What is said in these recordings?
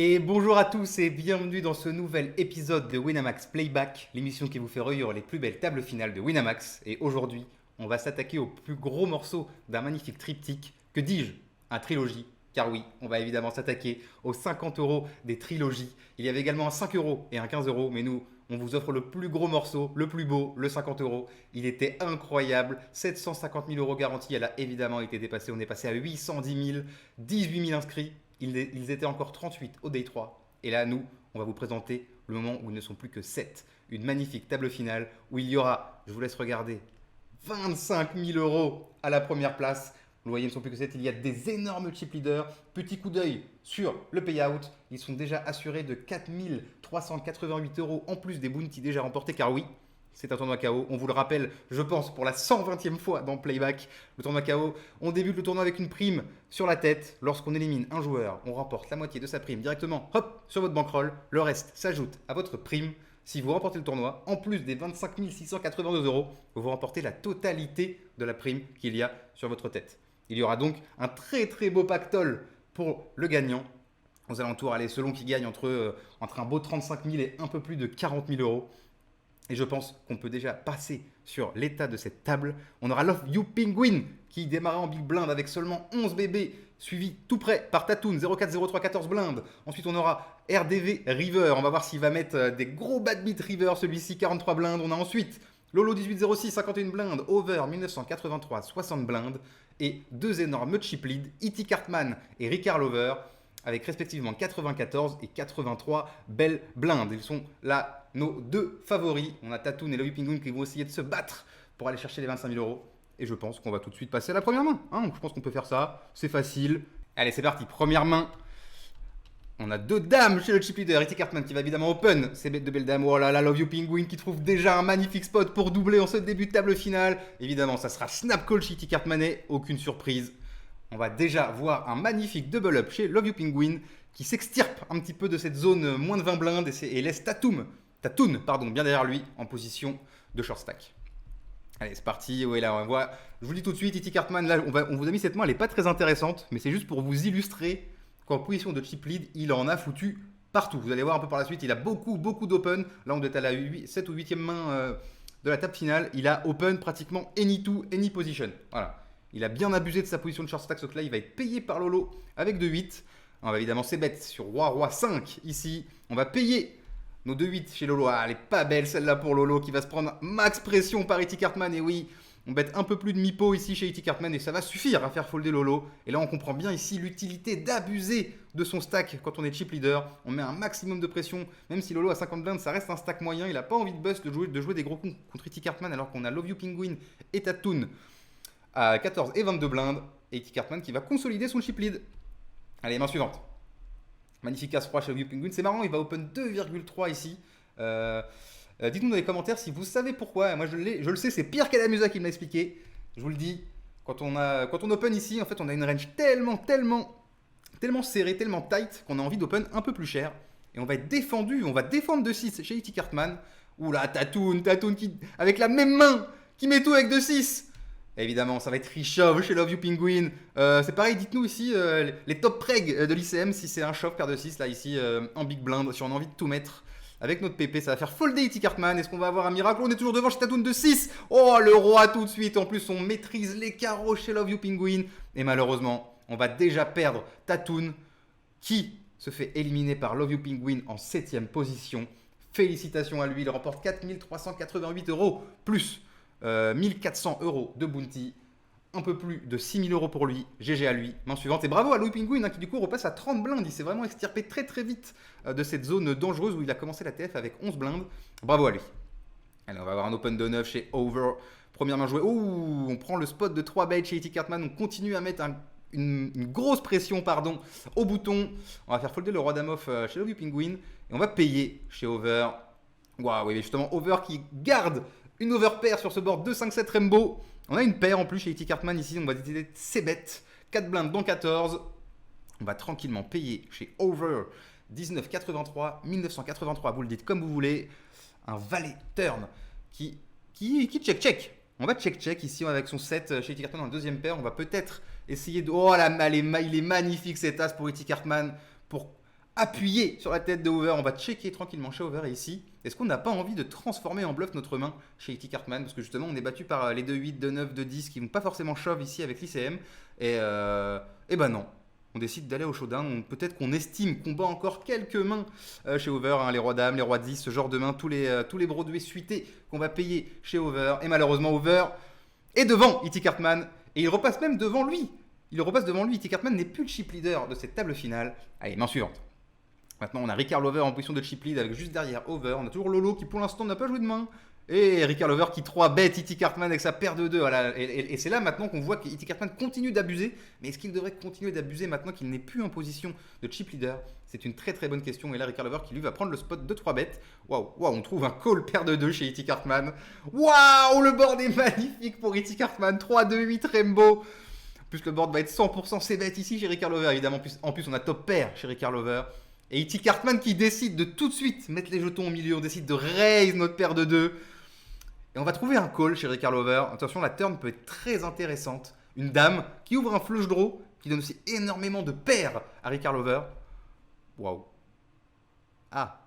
Et bonjour à tous et bienvenue dans ce nouvel épisode de Winamax Playback, l'émission qui vous fait revivre les plus belles tables finales de Winamax. Et aujourd'hui, on va s'attaquer au plus gros morceau d'un magnifique triptyque, que dis-je, un trilogie. Car oui, on va évidemment s'attaquer aux 50 euros des trilogies. Il y avait également un 5 euros et un 15 euros, mais nous, on vous offre le plus gros morceau, le plus beau, le 50 euros. Il était incroyable, 750 000 euros garantis, elle a évidemment été dépassée. On est passé à 810 000, 18 000 inscrits. Ils étaient encore 38 au Day 3. Et là, nous, on va vous présenter le moment où ils ne sont plus que 7. Une magnifique table finale où il y aura, je vous laisse regarder, 25 000 euros à la première place. Vous voyez, ils ne sont plus que 7. Il y a des énormes chip leaders. Petit coup d'œil sur le payout. Ils sont déjà assurés de 4 388 euros en plus des bounties déjà remportés. Car oui, c'est un tournoi KO. On vous le rappelle, je pense, pour la 120e fois dans Playback. Le tournoi KO, on débute le tournoi avec une prime sur la tête. Lorsqu'on élimine un joueur, on remporte la moitié de sa prime directement, hop, sur votre bankroll. Le reste s'ajoute à votre prime. Si vous remportez le tournoi, en plus des 25 682 euros, vous remportez la totalité de la prime qu'il y a sur votre tête. Il y aura donc un très très beau pactole pour le gagnant. Aux alentours, allez, selon qui gagne entre un beau 35 000 et un peu plus de 40 000 euros. Et je pense qu'on peut déjà passer sur l'état de cette table. On aura Love You Penguin qui démarra en big blind avec seulement 11 bébés, suivi tout près par Tatoon 0403 14 blindes. Ensuite on aura RDV River, on va voir s'il va mettre des gros bad beat River, celui-ci 43 blindes. On a ensuite Lolo 1806 51 blindes, Over 1983 60 blindes et deux énormes chip lead, E.T. Cartman et Ricard Lover avec respectivement 94 et 83 belles blindes. Ils sont là nos deux favoris. On a Tatoon et Love You Penguin qui vont essayer de se battre pour aller chercher les 25 000 euros. Et je pense qu'on va tout de suite passer à la première main. Je pense qu'on peut faire ça. C'est facile. Allez, c'est parti. Première main. On a deux dames chez le chip leader. E.T. Cartman qui va évidemment open ses bêtes de belles dames. Oh là là, Love You Penguin qui trouve déjà un magnifique spot pour doubler en ce début de table finale. Évidemment, ça sera snap call chez E.T. Cartman et aucune surprise. On va déjà voir un magnifique double up chez Love You Penguin qui s'extirpe un petit peu de cette zone moins de 20 blindes et laisse Tatoon, bien derrière lui en position de short stack. Allez, c'est parti. Ouais, là, on voit. Je vous le dis tout de suite, E.T. Cartman, là, on vous a mis cette main, elle n'est pas très intéressante, mais c'est juste pour vous illustrer qu'en position de chip lead, il en a foutu partout. Vous allez voir un peu par la suite, il a beaucoup d'open. Là, on est à la 7 ou 8e main de la table finale. Il a open pratiquement any to, any position. Voilà. Il a bien abusé de sa position de short stack, sauf que là, il va être payé par Lolo avec 2-8. On va évidemment ses bêtes sur Roi 5 ici. On va payer nos 2-8 chez Lolo. Ah, elle est pas belle celle-là pour Lolo qui va se prendre max pression par E.T. Cartman. Et oui, on bête un peu plus de mi-pot ici chez E.T. Cartman et ça va suffire à faire folder Lolo. Et là, on comprend bien ici l'utilité d'abuser de son stack quand on est chip leader. On met un maximum de pression. Même si Lolo a 50 blindes, ça reste un stack moyen. Il n'a pas envie de bust, de jouer des gros coups contre E.T. Cartman alors qu'on a Love You Penguin et Tatoon à 14 et 22 blindes. Et E.T. Cartman qui va consolider son chip lead. Allez, main suivante. Magnifique As-Roi chez Love You Penguin. C'est marrant, il va open 2,3 ici. Dites-nous dans les commentaires si vous savez pourquoi. Moi, je le sais, c'est Pierre Calamusa qui me l'a expliqué. Je vous le dis, quand on open ici, en fait, on a une range tellement serrée, tellement tight qu'on a envie d'open un peu plus cher. Et on va être défendu, on va défendre de 6 chez E.T. Cartman. Oula, Tatoon qui, avec la même main, qui met tout avec 2-6. Évidemment, ça va être Richov chez Love You Penguin. C'est pareil, dites-nous ici les top preg de l'ICM si c'est un shove paire de 6 là ici en big blind, si on a envie de tout mettre avec notre PP, ça va faire folder E.T. Cartman. Est-ce qu'on va avoir un miracle? On est toujours devant chez Tatoon de 6. Oh, le roi tout de suite. En plus, on maîtrise les carreaux chez Love You Penguin. Et malheureusement, on va déjà perdre Tatoon qui se fait éliminer par Love You Penguin en 7ème position. Félicitations à lui, il remporte 4 388 euros plus 1400 euros de bounty, un peu plus de 6000 euros pour lui. GG à lui, main suivante. Et bravo à Louis Penguin qui du coup repasse à 30 blindes. Il s'est vraiment extirpé très très vite de cette zone dangereuse où il a commencé la TF avec 11 blindes. Bravo à lui. Allez, on va avoir un open de 9 chez Over. Première main jouée. Ouh, on prend le spot de 3 baits chez E.T. Cartman. On continue à mettre une grosse pression au bouton. On va faire folder le roi dame off chez Love You Penguin. Et on va payer chez Over. Waouh, oui, justement, Over qui garde une overpair sur ce board 2-5-7 Rainbow. On a une paire en plus chez E.T. Cartman ici. On va décider ses bêtes. 4 blindes dans 14. On va tranquillement payer chez Over 1983, 1983. Vous le dites comme vous voulez. Un valet turn qui check. On va check ici avec son 7 chez E.T. Cartman dans la deuxième paire. On va peut-être essayer de... Oh là, il est magnifique cet as pour E.T. Cartman pour appuyé sur la tête de Over. On va checker tranquillement chez Over et ici. Est-ce qu'on n'a pas envie de transformer en bluff notre main chez E.T. Cartman? Parce que justement, on est battu par les 2-8, 2-9, 2-10 qui vont pas forcément shove ici avec l'ICM. Et ben non. On décide d'aller au showdown. Peut-être qu'on estime qu'on bat encore quelques mains chez Over. Hein, les rois dames, les rois 10, ce genre de mains. Tous les Broadway suités qu'on va payer chez Over. Et malheureusement, Over est devant E.T. Cartman. Et il repasse même devant lui. E.T. Cartman n'est plus le chip leader de cette table finale. Allez, main suivante. Maintenant, on a Ricard Lover en position de chip lead avec juste derrière Over. On a toujours Lolo qui, pour l'instant, n'a pas joué de main. Et Ricard Lover qui 3 bet E.T. Cartman avec sa paire de 2. Voilà. Et c'est là maintenant qu'on voit qu'E.T. Cartman continue d'abuser. Mais est-ce qu'il devrait continuer d'abuser maintenant qu'il n'est plus en position de chip leader? C'est une très très bonne question. Et là, Ricard Lover qui lui va prendre le spot de 3 bêtes. Waouh, on trouve un call paire de 2 chez E.T. Cartman. Waouh, le board est magnifique pour E.T. Cartman. 3, 2, 8 Rainbow. Plus le board va être 100% c'est bête ici chez Ricard Lover. Évidemment, en plus, on a top pair chez Ricard Lover. Et E.T. Cartman qui décide de tout de suite mettre les jetons au milieu. On décide de raise notre paire de 2. Et on va trouver un call chez Ricard Lover. Attention, la turn peut être très intéressante. Une dame qui ouvre un flush draw, qui donne aussi énormément de paires à Ricard Lover. Waouh. Ah,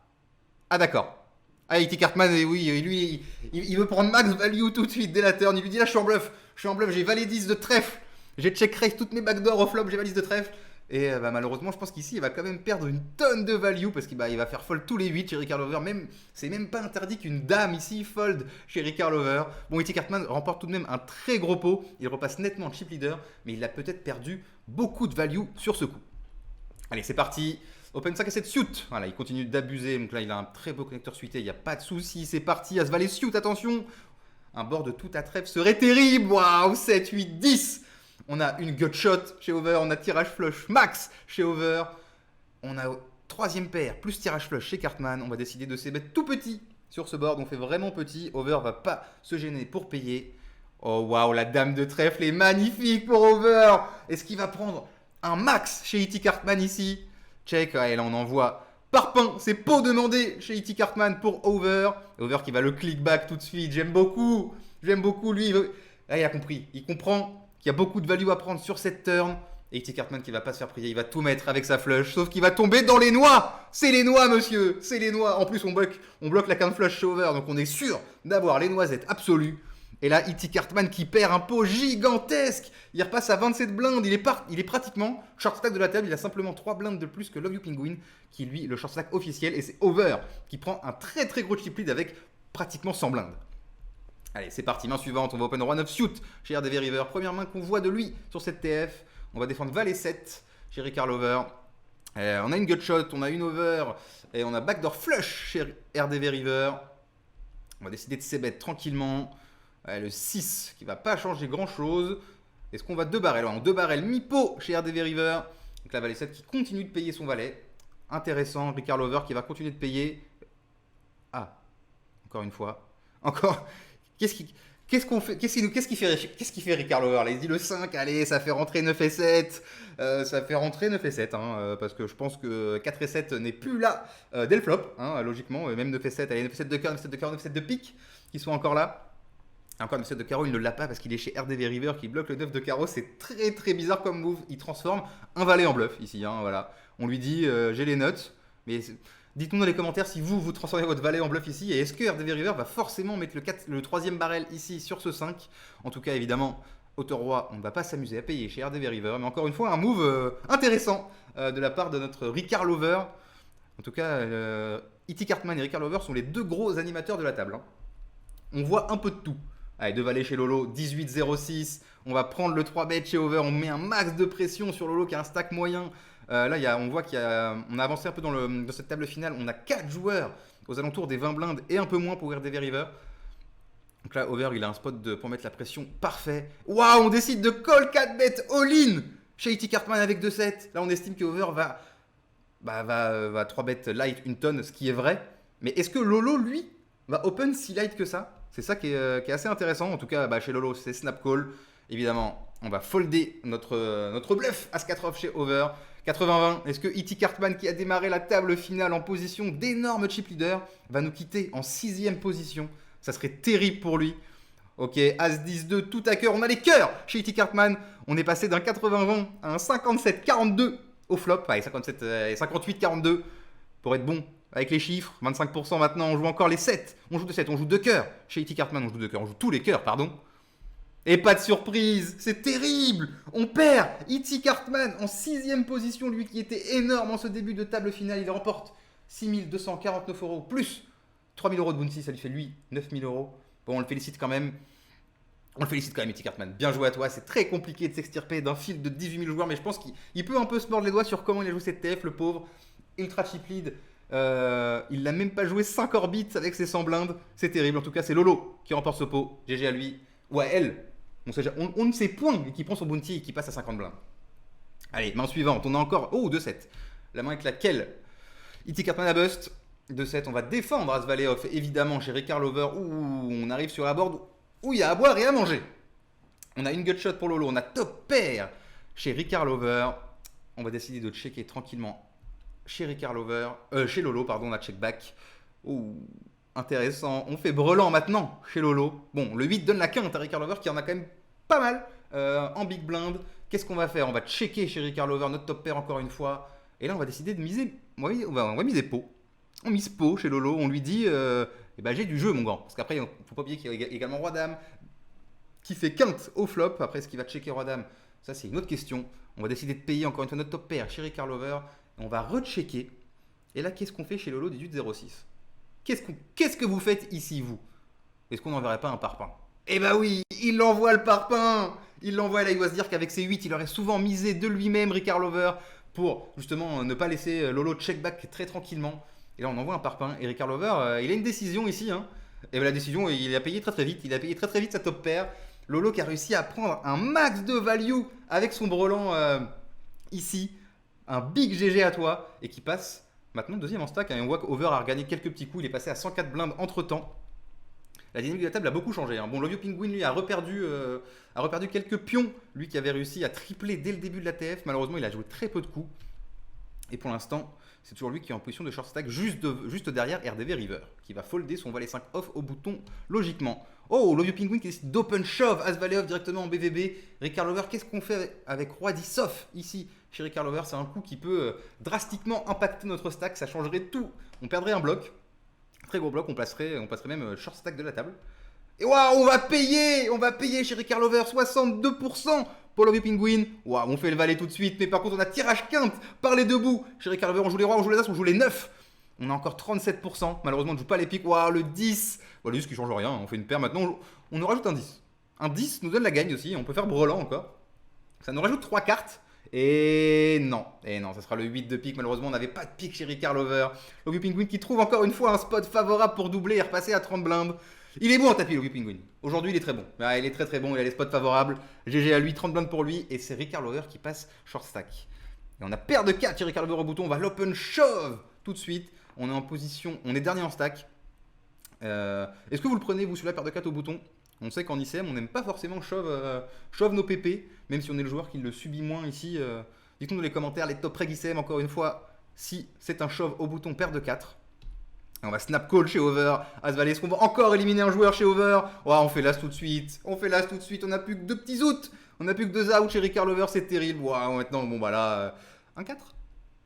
d'accord. Ah, E.T. Cartman, oui, lui, il veut prendre max value tout de suite dès la turn. Il lui dit là, je suis en bluff, j'ai valet 10 de trèfle. J'ai check raise toutes mes backdoors au flop, j'ai valet 10 de trèfle. Et malheureusement, je pense qu'ici, il va quand même perdre une tonne de value parce qu'il va faire fold tous les 8 chez Ricard Lover. C'est même pas interdit qu'une dame ici fold chez Ricard Lover. Bon, E.T. Cartman remporte tout de même un très gros pot. Il repasse nettement en chip leader, mais il a peut-être perdu beaucoup de value sur ce coup. Allez, c'est parti. Open 5 à 7 suit. Voilà, il continue d'abuser. Donc là, il a un très beau connecteur suité. Il n'y a pas de souci. C'est parti. As valet suit, attention. Un board de tout à trèfle serait terrible. Waouh, 7, 8, 10. On a une gut shot chez Over, on a tirage flush max chez Over. On a troisième paire plus tirage flush chez Cartman. On va décider de se mettre tout petit sur ce board. On fait vraiment petit. Over va pas se gêner pour payer. Oh waouh, la dame de trèfle est magnifique pour Over. Est-ce qu'il va prendre un max chez E.T. Cartman ici? Check, ouais, là on envoie par pain. C'est pot demandé chez E.T. Cartman pour Over. Over qui va le click back tout de suite. J'aime beaucoup lui. Là il a compris. Il comprend qu'il y a beaucoup de value à prendre sur cette turn. Et E.T. Cartman qui va pas se faire prier, il va tout mettre avec sa flush, sauf qu'il va tomber dans les noix. C'est les noix, monsieur, c'est les noix. En plus, on bloque la carte flush chez Over, donc on est sûr d'avoir les noisettes absolues. Et là, E.T. Cartman qui perd un pot gigantesque. Il repasse à 27 blindes, il est pratiquement short stack de la table. Il a simplement 3 blindes de plus que Love You Penguin, qui lui, le short stack officiel. Et c'est Over qui prend un très très gros chip lead avec pratiquement 100 blindes. Allez, c'est parti, main suivante, on va open run of suit chez RDV River. Première main qu'on voit de lui sur cette TF. On va défendre valet 7 chez Ricard Lover. On a une gut shot, on a une over et on a backdoor flush chez RDV River. On va décider de c-bet tranquillement. Le 6 qui va pas changer grand chose. Est-ce qu'on va 2 barrels? On 2 barrels mi-pot chez RDV River. Donc la valet 7 qui continue de payer son valet. Intéressant, Ricard Lover qui va continuer de payer. Ah, encore une fois. Encore. Qu'est-ce qui fait Ricard Lover? Il dit le 5, allez, ça fait rentrer 9 et 7. Ça fait rentrer 9 et 7, parce que je pense que 4 et 7 n'est plus là dès le flop, logiquement. Même 9 et 7, allez, 9 et 7 de cœur, 9 et 7 de cœur, 9 et 7 de pique, qui sont encore là. Encore 9 et 7 de carreau, il ne l'a pas parce qu'il est chez RDV River qui bloque le 9 de carreau. C'est très très bizarre comme move. Il transforme un valet en bluff ici, voilà. On lui dit, j'ai les notes, mais... Dites-nous dans les commentaires si vous transformez votre valet en bluff ici et est-ce que RDV River va forcément mettre le troisième barrel ici sur ce 5. En tout cas, évidemment, Auteur-Roi, on ne va pas s'amuser à payer chez RDV River. Mais encore une fois, un move intéressant de la part de notre Ricard Lover. En tout cas, E.T. Cartman et Ricard Lover sont les deux gros animateurs de la table. On voit un peu de tout. Allez, 2 valets chez Lolo, 18-06. On va prendre le 3 bet chez Over. On met un max de pression sur Lolo qui a un stack moyen. Là, on voit qu'on a avancé un peu dans cette table finale. On a 4 joueurs aux alentours des 20 blindes et un peu moins pour RDV River. Donc là, Over, il a un spot pour mettre la pression parfait. Waouh, on décide de call 4 bet all-in chez E.T. Cartman avec 2-7. Là, on estime que Over va 3 bet light une tonne, ce qui est vrai. Mais est-ce que Lolo, lui, va open si light que ça? C'est ça qui est assez intéressant. En tout cas, chez Lolo, c'est snap call. Évidemment, on va folder notre bluff As-4 off chez Over. 80-20, est-ce que E.T. Cartman qui a démarré la table finale en position d'énorme chip leader va nous quitter en 6ème position? Ça serait terrible pour lui. Ok, As-10-2, tout à cœur. On a les cœurs chez E.T. Cartman. On est passé d'un 80-20 à un 57-42 au flop, allez, 57, 58-42 pour être bon avec les chiffres. 25% maintenant, on joue encore les 7. On joue de 7, on joue 2 cœurs. Chez E.T. Cartman, on joue 2 cœurs, on joue tous les cœurs, pardon. Et pas de surprise, c'est terrible. On perd. E.T. Cartman en 6ème position, lui qui était énorme en ce début de table finale. Il remporte 6249 euros plus 3000 euros de bounty, ça lui fait lui 9000 euros. Bon, on le félicite quand même. On le félicite quand même, E.T. Cartman. Bien joué à toi. C'est très compliqué de s'extirper d'un field de 18 000 joueurs, mais je pense qu'il peut un peu se mordre les doigts sur comment il a joué cette TF, le pauvre. Ultra chip lead. Il n'a même pas joué 5 orbites avec ses 100 blindes. C'est terrible. En tout cas, c'est Lolo qui remporte ce pot. GG à lui. Ou à elle. On ne sait point et qui prend son bounty et qui passe à 50 blindes. Allez, main suivante. On a encore. Oh, 2-7. La main avec laquelle E.T. Cartman a bust. 2-7. On va défendre Asvaleov, évidemment, chez Ricard Lover. Où on arrive sur la board où il y a à boire et à manger. On a une gutshot pour Lolo. On a top pair chez Ricard Lover. On va décider de checker tranquillement chez Ricard Lover. Chez Lolo, pardon. On a check back. Ouh. Intéressant. On fait brelan maintenant chez Lolo. Bon, le 8 donne la quinte à Ricard Lover qui en a quand même pas mal en big blind. Qu'est-ce qu'on va faire? On va checker chez Ricard Lover notre top pair encore une fois. Et là, on va décider de miser. On va miser pot. On mise pot chez Lolo. On lui dit eh ben, j'ai du jeu, mon grand. Parce qu'après, il ne faut pas oublier qu'il y a également Roi-Dame qui fait quinte au flop. Après, est-ce qu'il va checker Roi-Dame? Ça, c'est une autre question. On va décider de payer encore une fois notre top pair chez Ricard Lover. On va rechecker. Et là, qu'est-ce qu'on fait chez Lolo 1806? Qu'est-ce que vous faites ici, vous? Est-ce qu'on n'enverrait pas un parpaing? Eh bah oui, il l'envoie le parpaing. Il l'envoie, là, il doit se dire qu'avec ses 8, il aurait souvent misé de lui-même Ricard Lover pour justement ne pas laisser Lolo check back très tranquillement. Et là, on envoie un parpaing. Et Ricard Lover, il a une décision ici. Hein. Et bien, la décision, il a payé très très vite. Il a payé très très vite sa top pair. Lolo qui a réussi à prendre un max de value avec son brelan ici. Un big GG à toi. Et qui passe maintenant deuxième en stack. Et on voit qu'Over a regagné quelques petits coups. Il est passé à 104 blindes entre temps. La dynamique de la table a beaucoup changé. Hein. Bon, Lovio Penguin, lui, a reperdu quelques pions. Lui qui avait réussi à tripler dès le début de la TF. Malheureusement, il a joué très peu de coups. Et pour l'instant, c'est toujours lui qui est en position de short stack juste derrière RDV River, qui va folder son valet 5 off au bouton logiquement. Oh, Lovio Penguin qui décide d'open shove As valet off directement en BVB. Ricard Lover, qu'est-ce qu'on fait avec Roi 10 off ici chez Ricard Lover? C'est un coup qui peut drastiquement impacter notre stack, ça changerait tout. On perdrait un bloc, très gros bloc, on passerait même short stack de la table. Et waouh, on va payer chez Ricard Lover 62% pour Lovio Penguin. Waouh, on fait le valet tout de suite, mais par contre on a tirage quinte par les deux bouts. Chez Ricard Lover, on joue les rois, on joue les as, on joue les 9. On a encore 37%. Malheureusement, on ne joue pas les piques. Waouh, le 10. Voilà, juste qui change rien. On fait une paire maintenant. On nous rajoute un 10. Un 10 nous donne la gagne aussi. On peut faire brelan encore. Ça nous rajoute 3 cartes. Et non, ça sera le 8 de pique. Malheureusement, on n'avait pas de pique chez Ricard Lover. Lovio Penguin qui trouve encore une fois un spot favorable pour doubler et repasser à 30 blindes. Il est bon en tapis, Lovio Penguin. Aujourd'hui, il est très bon. Il est très très bon. Il a les spots favorables. GG à lui, 30 blindes pour lui. Et c'est Ricard Lover qui passe short stack. Et on a paire de 4 chez Ricard Lover au bouton. On va l'open shove tout de suite. On est en position, on est dernier en stack. Est-ce que vous le prenez, vous, sur la paire de 4 au bouton? On sait qu'en ICM, on n'aime pas forcément shove nos PP, même si on est le joueur qui le subit moins ici. Dites-nous dans les commentaires, les top reg ICM, encore une fois, si c'est un shove au bouton paire de 4. Et on va snap call chez Over. As-Valet, est-ce qu'on va encore éliminer un joueur chez Over? On fait l'as tout de suite. On n'a plus que 2 petits outs. On n'a plus que 2 outs chez Ricard Lover, c'est terrible. Maintenant, bon, bah là, un 4.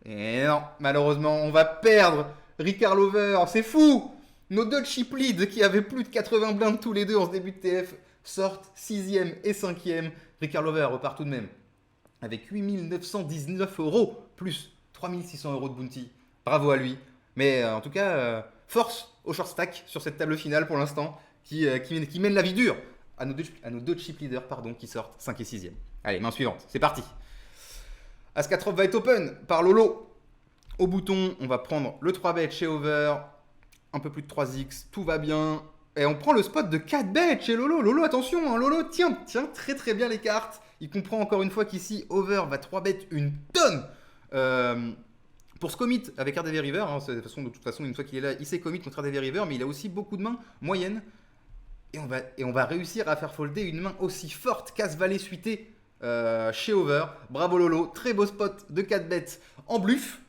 Et non, malheureusement, on va perdre Ricard Lover, c'est fou. Nos deux chip leads qui avaient plus de 80 blindes tous les deux en ce début de TF sortent 6ème et 5ème. Ricard Lover repart tout de même avec 8919 euros plus 3600 euros de bounty. Bravo à lui. Mais en tout cas, force au short stack sur cette table finale pour l'instant qui mène la vie dure à nos deux chip leaders qui sortent 5 et 6ème. Allez, main suivante, c'est parti. As-4 va être open par Lolo. Au bouton, on va prendre le 3-bet chez Over. Un peu plus de 3x, tout va bien. Et on prend le spot de 4-bet chez Lolo. Lolo, attention, hein, Lolo tient très très bien les cartes. Il comprend encore une fois qu'ici, Over va 3-bet une tonne pour se commit avec RDV River. Hein. De toute façon, une fois qu'il est là, il s'est commit contre RDV River, mais il a aussi beaucoup de mains moyennes. Et on va réussir à faire folder une main aussi forte qu'As-Valet suité chez Over. Bravo Lolo, très beau spot de 4-bet en bluff.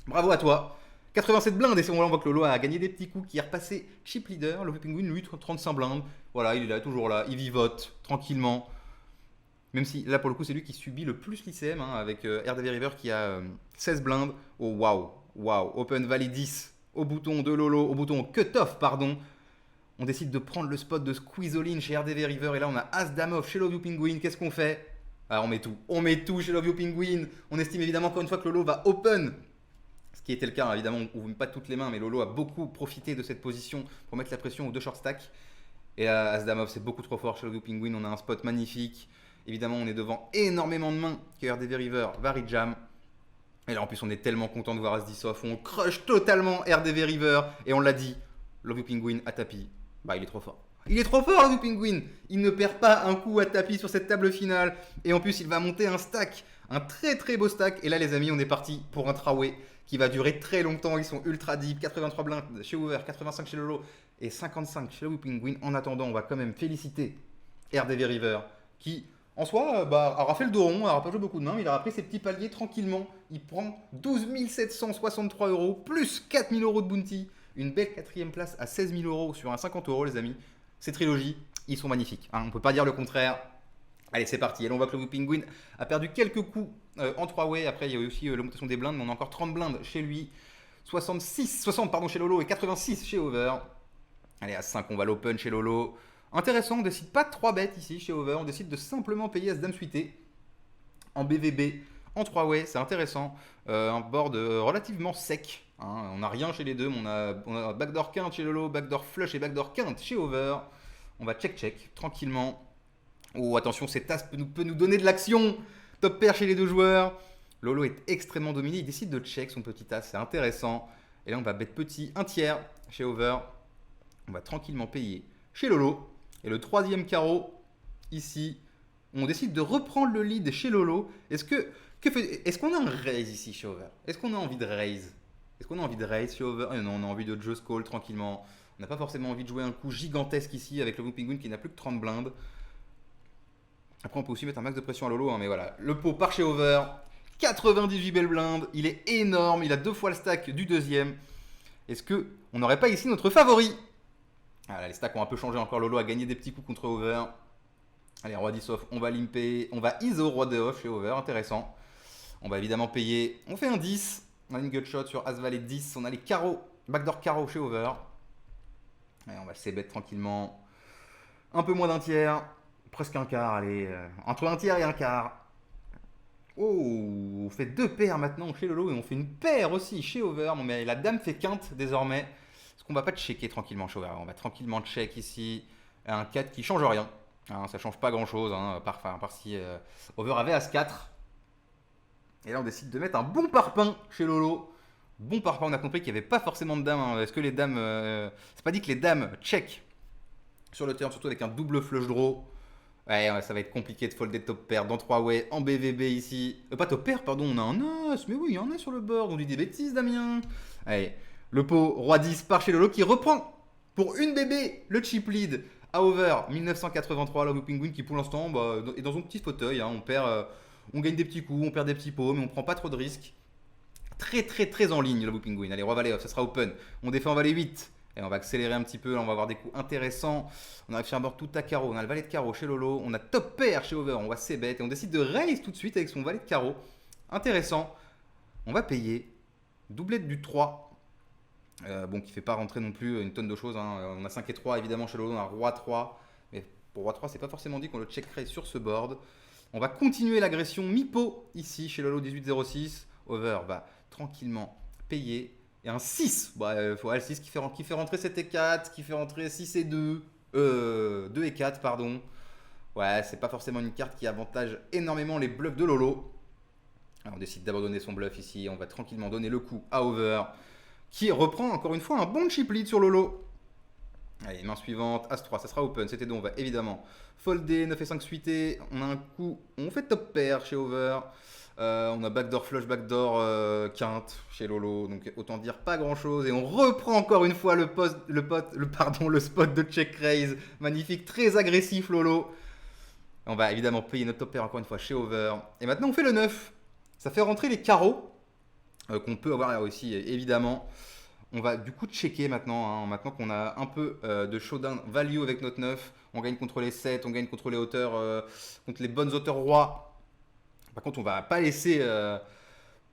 Bravo à toi. 87 blindes, et on voit que Lolo a gagné des petits coups, qui est repassé chip leader. Lovio Penguin, lui, 35 blindes. Voilà, il est là, toujours là, il vivote tranquillement. Même si là pour le coup c'est lui qui subit le plus l'ICM avec RDV River qui a 16 blindes. Oh waouh, waouh, Open Valley 10 au bouton de Lolo, au bouton cut-off pardon. On décide de prendre le spot de Squeeze All In chez RDV River et là on a As Dame Off chez Love You Penguin. Qu'est-ce qu'on fait? Ah, on met tout chez Love You Penguin. On estime évidemment encore une fois que Lolo va open. Ce qui était le cas, évidemment, on ne met pas toutes les mains, mais Lolo a beaucoup profité de cette position pour mettre la pression aux deux short stacks. Et As Dame Off, c'est beaucoup trop fort chez Love You Penguin. On a un spot magnifique. Évidemment, on est devant énormément de mains que RDV River va rejam. Et là, en plus, on est tellement content de voir As 10 off. On crush totalement RDV River. Et on l'a dit, Love You Penguin à tapis, bah il est trop fort. Il est trop fort, Love You Penguin. Il ne perd pas un coup à tapis sur cette table finale. Et en plus, il va monter un stack. Un très très beau stack. Et là, les amis, on est parti pour un traway qui va durer très longtemps. Ils sont ultra deep. 83 blindes chez Over, 85 chez Lolo et 55 chez Love You Penguin. En attendant, on va quand même féliciter RDV River qui, en soi, aura fait le dos rond, n'aura pas joué beaucoup de mains, mais il aura pris ses petits paliers tranquillement. Il prend 12 763 euros plus 4 000 euros de bounty. Une belle quatrième place à 16 000 euros sur un 50 euros, les amis. Ces trilogies, ils sont magnifiques. On ne peut pas dire le contraire. Allez, c'est parti. Et là, on voit que le Penguin a perdu quelques coups en 3-way. Après, il y a eu aussi l'augmentation des blindes, mais on a encore 30 blindes chez lui. 60 chez Lolo et 86 chez Over. Allez, à 5, on va l'open chez Lolo. Intéressant, on décide pas de 3 bêtes ici chez Over. On décide de simplement payer As Dame suité en BVB, en 3-way. C'est intéressant. Un board relativement sec. On n'a rien chez les deux, mais on a backdoor quinte chez Lolo, backdoor flush et backdoor quinte chez Over. On va check tranquillement. Oh attention, cet as peut nous donner de l'action. Top pair chez les deux joueurs. Lolo est extrêmement dominé, il décide de check son petit as, c'est intéressant. Et là on va bet petit, un tiers chez Over. On va tranquillement payer chez Lolo. Et le troisième carreau, ici, on décide de reprendre le lead chez Lolo. Est-ce qu'on a un raise ici chez Over? Est-ce qu'on a envie de raise? Est-ce qu'on a envie de raise chez Over? Non, on a envie de just call tranquillement. On n'a pas forcément envie de jouer un coup gigantesque ici avec le Love You Penguin qui n'a plus que 30 blindes. Après, on peut aussi mettre un max de pression à Lolo, mais voilà. Le pot part chez Over. 98 belles blindes. Il est énorme. Il a 2 fois le stack du deuxième. Est-ce qu'on n'aurait pas ici notre favori? Voilà, les stacks ont un peu changé encore. Lolo a gagné des petits coups contre Over. Allez, roi 10 off. On va limper. On va ISO roi 2 off chez Over. Intéressant. On va évidemment payer. On fait un 10. On a une gutshot sur As Valet 10. On a les carreaux. Backdoor carreau chez Over. Allez, on va le c-bet tranquillement. Un peu moins d'un tiers. Presque un quart. Allez, entre un tiers et un quart. Oh, on fait 2 paires maintenant chez Lolo et on fait une paire aussi chez Over. Bon, mais la dame fait quinte désormais. Est-ce qu'on va pas checker tranquillement chez Over? On va tranquillement check ici. Un 4 qui change rien. Ça change pas grand chose. Par si Over avait As 4. Et là on décide de mettre un bon parpaing chez Lolo. Bon parpaing, on a compris qu'il n'y avait pas forcément de dames. Est-ce que les dames. C'est pas dit que les dames check sur le turn, surtout avec un double flush draw. Ouais, ça va être compliqué de folder top pair dans 3 way en BVB ici. Pas top pair, pardon, on a un as. Mais oui, il y en a sur le board. On dit des bêtises, Damien. Allez, le pot roi 10 part chez Lolo qui reprend pour une bébé le chip lead à Over 1983. Love You Penguin qui pour l'instant est dans son petit fauteuil. On gagne des petits coups, on perd des petits pots, mais on prend pas trop de risques. Très en ligne, Love You Penguin. Allez, roi valet off, ça sera open. On défait en valet 8. Et on va accélérer un petit peu, là on va avoir des coups intéressants. On arrive sur un board tout à carreau, on a le valet de carreau chez Lolo, on a top pair chez Over, on va c-bet et on décide de raise tout de suite avec son valet de carreau. Intéressant. On va payer. Doublette du 3. Qui fait pas rentrer non plus une tonne de choses. On a 5 et 3 évidemment chez Lolo, on a roi 3. Mais pour roi 3, c'est pas forcément dit qu'on le check raise sur ce board. On va continuer l'agression mi-pot ici chez Lolo 18-06. Over va tranquillement payer. Et un 6, le 6 qui fait rentrer 7 et 4, qui fait rentrer 6 et 2, 2 et 4, pardon. Ouais, c'est pas forcément une carte qui avantage énormément les bluffs de Lolo. Alors, on décide d'abandonner son bluff ici, on va tranquillement donner le coup à Over, qui reprend encore une fois un bon chip lead sur Lolo. Allez, main suivante, As-3, ça sera open, c'était donc on va évidemment folder, 9 et 5 suité, on a un coup, on fait top pair chez Over. On a backdoor flush, backdoor quinte chez Lolo, donc autant dire pas grand chose. Et on reprend encore une fois le spot de check raise. Magnifique, très agressif Lolo. On va évidemment payer notre top pair encore une fois chez Over. Et maintenant on fait le 9. Ça fait rentrer les carreaux qu'on peut avoir là aussi évidemment. On va du coup checker maintenant, hein, maintenant qu'on a un peu de showdown value avec notre 9. On gagne contre les 7, on gagne contre les hauteurs, contre les bonnes hauteurs rois. Par contre, on va pas laisser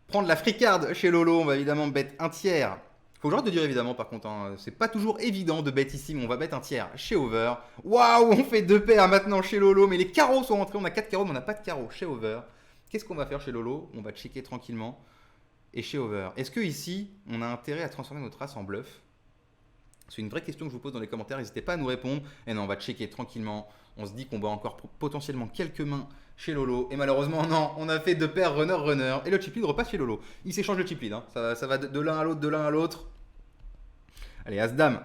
prendre la fricarde chez Lolo. On va évidemment bet un tiers. Faut que j'arrête de dire évidemment par contre, hein, c'est pas toujours évident de bet ici, mais on va bet un tiers chez Over. Waouh, on fait 2 paires maintenant chez Lolo, mais les carreaux sont rentrés. On a 4 carreaux, mais on n'a pas de carreaux chez Over. Qu'est-ce qu'on va faire chez Lolo? On va checker tranquillement. Et chez Over, est-ce que ici, on a intérêt à transformer notre race en bluff? C'est une vraie question que je vous pose dans les commentaires, n'hésitez pas à nous répondre. Et non, on va checker tranquillement. On se dit qu'on va encore potentiellement quelques mains chez Lolo. Et malheureusement, non, on a fait 2 paires runner-runner. Et le chip lead repasse chez Lolo. Il s'échange le chip lead, hein. Ça va de l'un à l'autre, de l'un à l'autre. Allez, As-Dame.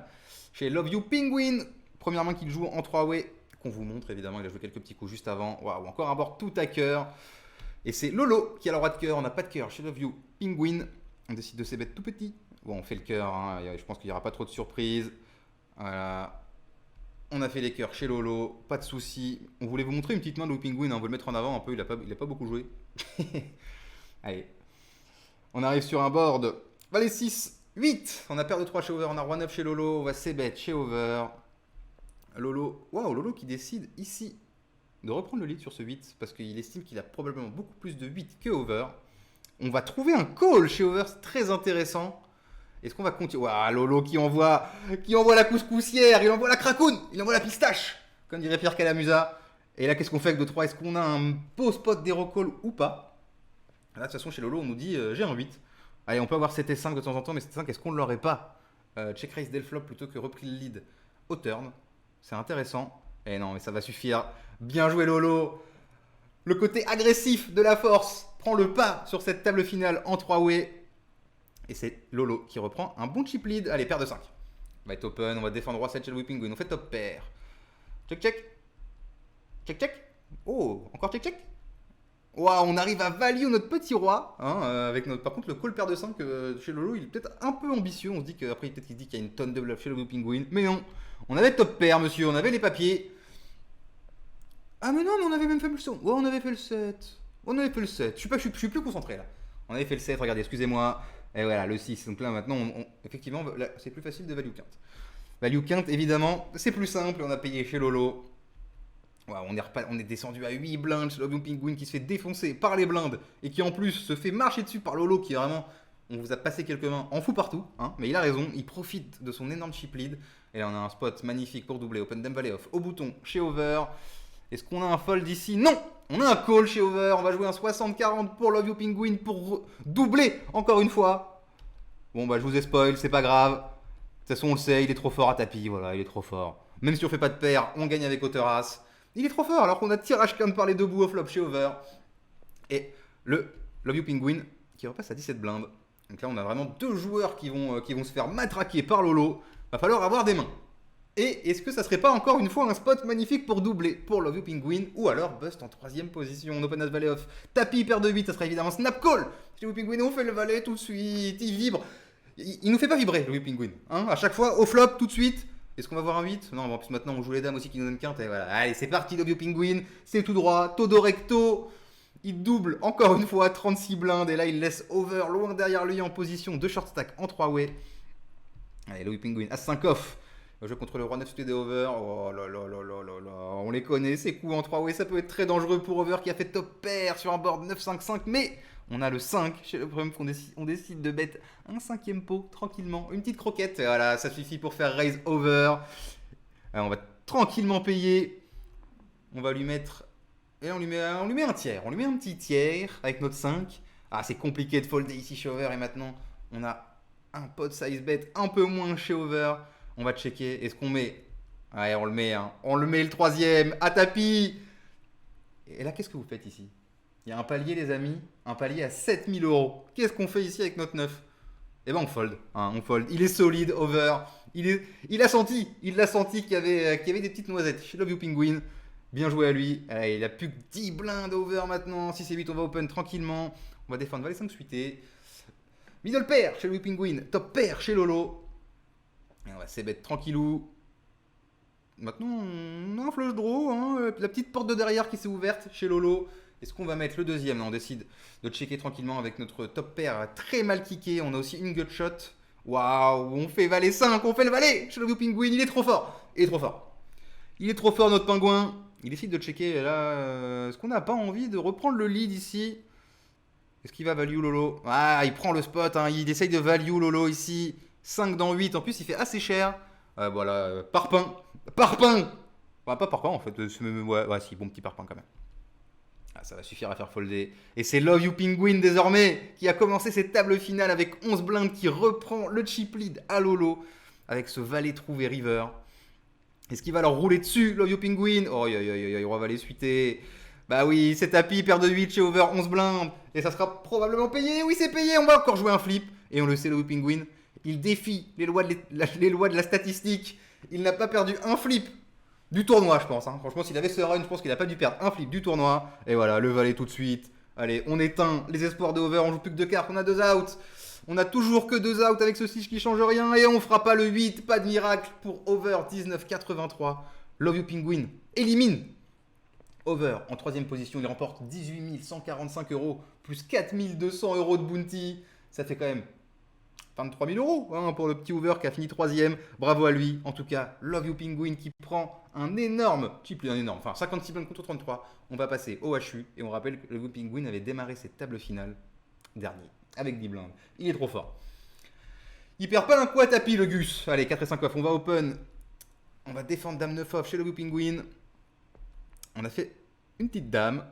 Chez Love You Penguin. Première main qu'il joue en 3-way. Qu'on vous montre évidemment, il a joué quelques petits coups juste avant. Waouh, encore un board tout à cœur. Et c'est Lolo qui a le roi de cœur. On n'a pas de cœur chez Love You Penguin. On décide de ses bêtes tout petit. Bon, on fait le cœur, hein. Je pense qu'il n'y aura pas trop de surprises. Voilà. On a fait les cœurs chez Lolo, pas de soucis. On voulait vous montrer une petite main de Lolo Penguin, hein. On veut le mettre en avant un peu, il a pas beaucoup joué. Allez. On arrive sur un board. Valet 6, 8. On a paire de 3 chez Over, on a roi 9 chez Lolo, on va c-bet chez Over. Lolo, waouh, Lolo qui décide ici de reprendre le lead sur ce 8 parce qu'il estime qu'il a probablement beaucoup plus de 8 que Over. On va trouver un call chez Over, c'est très intéressant. Est-ce qu'on va continuer? Waouh, Lolo qui envoie la couscoussière, il envoie la cracoune, il envoie la pistache, comme dirait Pierre Calamusa. Et là, qu'est-ce qu'on fait avec 2-3? Est-ce qu'on a un beau spot des recalls ou pas? Là, de toute façon, chez Lolo, on nous dit j'ai un 8. Allez, on peut avoir 7 et 5 de temps en temps, mais 7 et 5, est-ce qu'on ne l'aurait pas check raise dès le flop plutôt que repris le lead au turn. C'est intéressant. Et non, mais ça va suffire. Bien joué, Lolo. Le côté agressif de la force prend le pas sur cette table finale en 3-way. Et c'est Lolo qui reprend un bon chip lead. Allez, paire de 5. On va être open, on va défendre roi 7 chez le whipping win. On fait top pair. Check, check. Check, check. Oh, encore check, check. Waouh, on arrive à value notre petit roi. Hein, avec notre... Par contre, le call paire de 5 chez Lolo, il est peut-être un peu ambitieux. On se dit qu'après, peut-être qu'il se dit qu'il y a une tonne de bluff chez le whipping win. Mais non, on avait top pair, monsieur. On avait les papiers. Ah, mais non, mais on avait même fait le son. Ouais, on avait fait le 7. On avait fait le 7. Je suis plus concentré là. On avait fait le 7, regardez, excusez-moi. Et voilà, le 6. Donc là, maintenant, effectivement, c'est plus facile de value quinte. Value quinte, évidemment, c'est plus simple. On a payé chez Lolo. Wow, on est descendu à 8 blindes chez Love Penguin qui se fait défoncer par les blindes et qui en plus se fait marcher dessus par Lolo qui est vraiment. On vous a passé quelques mains en fou partout. Hein, mais il a raison, il profite de son énorme chip lead. Et là, on a un spot magnifique pour doubler. Open Dame Valet Off au bouton chez Over. Est-ce qu'on a un fold ici? Non! On a un call chez Over. On va jouer un 60-40 pour Love You Penguin pour doubler encore une fois. Bon, bah, je vous ai spoil, c'est pas grave. De toute façon, on le sait, il est trop fort à tapis. Voilà, il est trop fort. Même si on fait pas de paire, on gagne avec hauteur as. Il est trop fort alors qu'on a tirage quinte par les deux bouts au flop chez Over. Et le Love You Penguin qui repasse à 17 blindes. Donc là, on a vraiment deux joueurs qui vont se faire matraquer par Lolo. Va falloir avoir des mains. Et est-ce que ça serait pas encore une fois un spot magnifique pour doubler pour Love You Penguin ou alors bust en 3ème position, on open as valet off, tapis paire de 8, ça serait évidemment snap call. Chez Love You Penguin, on fait le valet tout de suite, il vibre. Il nous fait pas vibrer, Love You Penguin. Hein, à chaque fois, au flop, tout de suite. Est-ce qu'on va voir un 8? Non, en plus maintenant on joue les dames aussi qui nous donnent quinte. Et voilà, allez, c'est parti, Love You Penguin, c'est tout droit, todo recto. Il double encore une fois 36 blindes et là il laisse Over loin derrière lui en position de short stack en 3-way. Allez, Love You Penguin, as 5 off. Le jeu contre le roi 9 des Over. Oh là là là là là là. On les connaît, ces coups en 3-way, ça peut être très dangereux pour Over qui a fait top pair sur un board 9-5-5. Mais on a le 5 chez le problème on décide de bet un 5ème pot tranquillement. Une petite croquette, et voilà, ça suffit pour faire raise Over. Alors, on va tranquillement payer. On va lui mettre. Et on lui met un tiers. On lui met un petit tiers avec notre 5. Ah, c'est compliqué de folder ici chez Over. Et maintenant, on a un pot size bet un peu moins chez Over. On va checker. Est-ce qu'on met... Ouais, on le met. Hein. On le met le 3ème à tapis. Et là, qu'est-ce que vous faites ici? Il y a un palier, les amis. Un palier à 7000 €. Qu'est-ce qu'on fait ici avec notre 9? Eh ben, on fold. Hein, on fold. Il est solide, Over. Il a senti. Il l'a senti qu'il y avait des petites noisettes chez Love You Penguin. Bien joué à lui. Allez, il a plus que 10 blindes Over maintenant. 6 et 8, on va open tranquillement. On va défendre valet 5 suité. Middle pair chez Love You Penguin. Top pair chez Lolo. Et on va c-bet tranquillou. Maintenant, on a un flush draw. Hein, la petite porte de derrière qui s'est ouverte chez Lolo. Est-ce qu'on va mettre le deuxième? Non, on décide de checker tranquillement avec notre top pair très mal kické. On a aussi une gut shot. Waouh, on fait valet 5, on fait le valet chez le Penguin, il est trop fort. Il est trop fort. Il est trop fort notre pingouin. Il décide de checker là. Est-ce qu'on n'a pas envie de reprendre le lead ici? Est-ce qu'il va value Lolo? Ah, il prend le spot, hein. Il essaye de value Lolo ici. 5 dans 8, en plus il fait assez cher. Voilà, parpaing. Parpaing. Bah, pas parpaing en fait, ouais, si, bon petit parpaing quand même. Ah, ça va suffire à faire folder. Et c'est Love You Penguin désormais qui a commencé cette table finale avec 11 blindes qui reprend le chip lead à Lolo avec ce valet trouvé river. Est-ce qu'il va leur rouler dessus, Love You Penguin? Oh, roi valet suité. Bah oui, c'est tapis, paire de 8 chez over, 11 blindes. Et ça sera probablement payé. Oui, c'est payé, on va encore jouer un flip. Et on le sait, Love You Penguin, il défie les lois de la statistique. Il n'a pas perdu un flip du tournoi, je pense. Hein. Franchement, s'il avait ce run, je pense qu'il n'a pas dû perdre un flip du tournoi. Et voilà, le valet tout de suite. Allez, on éteint les espoirs de over, on joue plus que 2 cartes, on a 2 outs. On a toujours que 2 outs avec ce 6 qui change rien. Et on fera pas le 8, pas de miracle pour over 19,83. Love You Penguin élimine over en 3ème position. Il remporte 18 145 euros plus 4 200 euros de bounty. Ça fait quand même 23 000 euros hein, pour le petit over qui a fini 3ème. Bravo à lui. En tout cas, Love You Penguin qui prend un énorme, enfin 56 blindes contre 33. On va passer au HU et on rappelle que Love You Penguin avait démarré cette table finale dernier avec 10 blindes. Il est trop fort. Il perd pas un coup à tapis le Gus. Allez, 4 et 5 off. On va open. On va défendre dame 9 off chez Love You Penguin. On a fait une petite dame.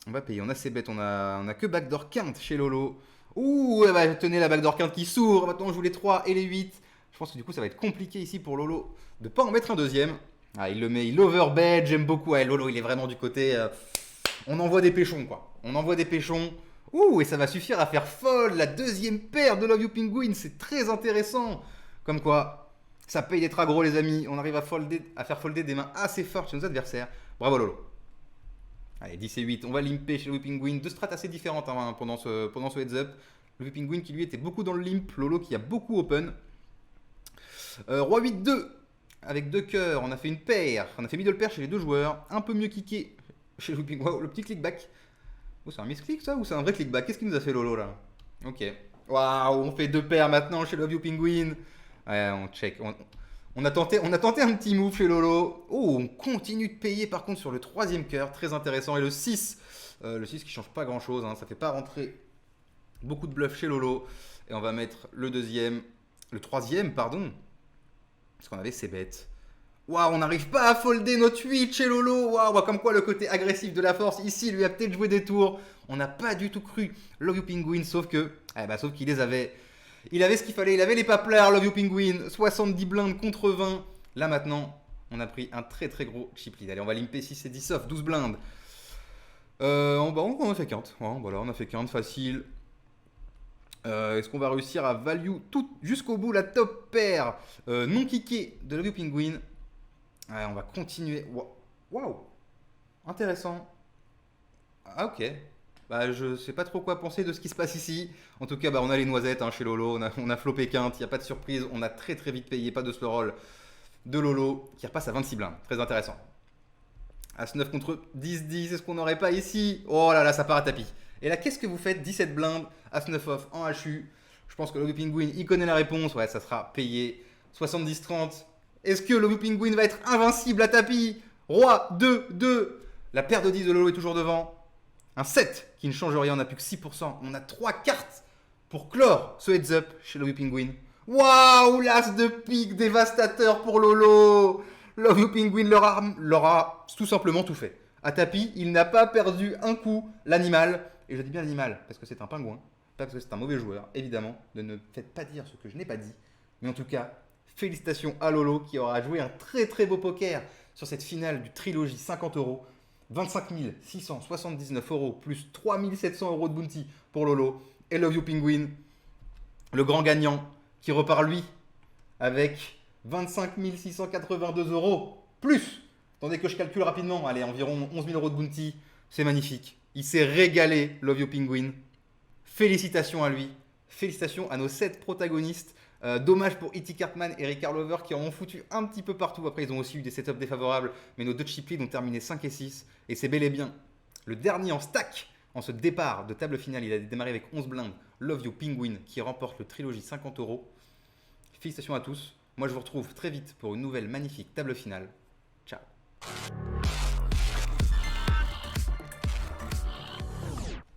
On va payer. On a ses bêtes. On a que backdoor quinte chez Lolo. Ouh, tenez la backdoor quinte qui s'ouvre. Maintenant, on joue les 3 et les 8. Je pense que du coup, ça va être compliqué ici pour Lolo de pas en mettre un deuxième. Ah, il le met. Il overbet. J'aime beaucoup. Ouais, Lolo, il est vraiment du côté. On envoie des péchons, quoi. On envoie des péchons. Ouh, et ça va suffire à faire folle la deuxième paire de Love You Penguin. C'est très intéressant. Comme quoi, ça paye d'être aggro, les amis. On arrive à faire folder des mains assez fortes chez nos adversaires. Bravo, Lolo. Allez, 10 et 8, on va limper chez Love You Penguin. Deux strats assez différentes hein, pendant ce heads up. Love You Penguin qui lui était beaucoup dans le limp. Lolo qui a beaucoup open. Roi 8-2 avec 2 cœurs. On a fait une paire. On a fait middle pair chez les 2 joueurs. Un peu mieux kické chez Love You Penguin. Wow, le petit clickback. Oh, c'est un misclick ça ou c'est un vrai clickback? Qu'est-ce qu'il nous a fait Lolo là? Ok. Waouh, on fait 2 paires maintenant chez Love You Penguin. Ouais, on check. On a tenté un petit move chez Lolo. Oh, on continue de payer par contre sur le 3ème cœur. Très intéressant. Et le 6. Le 6 qui change pas grand chose. Hein, ça fait pas rentrer beaucoup de bluff chez Lolo. Et on va mettre le 3ème, pardon. Parce qu'on avait ses bêtes. Waouh, on n'arrive pas à folder notre 8 chez Lolo. Waouh, comme quoi le côté agressif de la force ici lui a peut-être joué des tours. On n'a pas du tout cru Love You Penguin, sauf qu'il les avait. Il avait ce qu'il fallait, il avait les paplards, Love You Penguin, 70 blindes contre 20. Là maintenant, on a pris un très très gros chip lead. Allez, on va limper 6 et 10 off, 12 blindes. On a fait quinte. Voilà, on a fait quinte facile. Est-ce qu'on va réussir à value tout jusqu'au bout la top paire non kické de Love You Penguin? Ouais, on va continuer. Waouh, intéressant. Ah ok. Bah, je sais pas trop quoi penser de ce qui se passe ici. En tout cas, on a les noisettes hein, chez Lolo. On a flopé quinte, il n'y a pas de surprise. On a très très vite payé, pas de slow roll de Lolo qui repasse à 26 blindes. Très intéressant. As 9 contre 10-10, est-ce qu'on n'aurait pas ici? Oh là là, ça part à tapis. Et là, qu'est-ce que vous faites? 17 blindes, As 9 off en HU. Je pense que Love You Penguin, il connaît la réponse. Ouais, ça sera payé. 70-30. Est-ce que Love You Penguin va être invincible à tapis? Roi 2-2. La paire de 10 de Lolo est toujours devant. Un 7 qui ne change rien, on n'a plus que 6%. On a 3 cartes pour clore ce heads up chez Love You Penguin. Waouh, l'as de pique dévastateur pour Lolo. Love You Penguin leur a tout simplement tout fait. À tapis, il n'a pas perdu un coup, l'animal. Et je dis bien l'animal parce que c'est un pingouin, pas parce que c'est un mauvais joueur. Évidemment, ne faites pas dire ce que je n'ai pas dit. Mais en tout cas, félicitations à Lolo qui aura joué un très très beau poker sur cette finale du trilogie 50 euros. 25 679 euros plus 3 700 euros de bounty pour Lolo. Et Love You Penguin, le grand gagnant, qui repart lui avec 25 682 euros plus. Attendez que je calcule rapidement. Allez, environ 11 000 euros de bounty. C'est magnifique. Il s'est régalé, Love You Penguin. Félicitations à lui. Félicitations à nos 7 protagonistes. Dommage pour E.T. Cartman et Ricard Lover qui en ont foutu un petit peu partout. Après, ils ont aussi eu des setups défavorables. Mais nos 2 chip leads ont terminé 5 et 6. Et c'est bel et bien le dernier en stack en ce départ de table finale. Il a démarré avec 11 blindes. Love You Penguin qui remporte le trilogie 50 euros. félicitations à tous. Moi je vous retrouve très vite pour une nouvelle magnifique table finale. Ciao.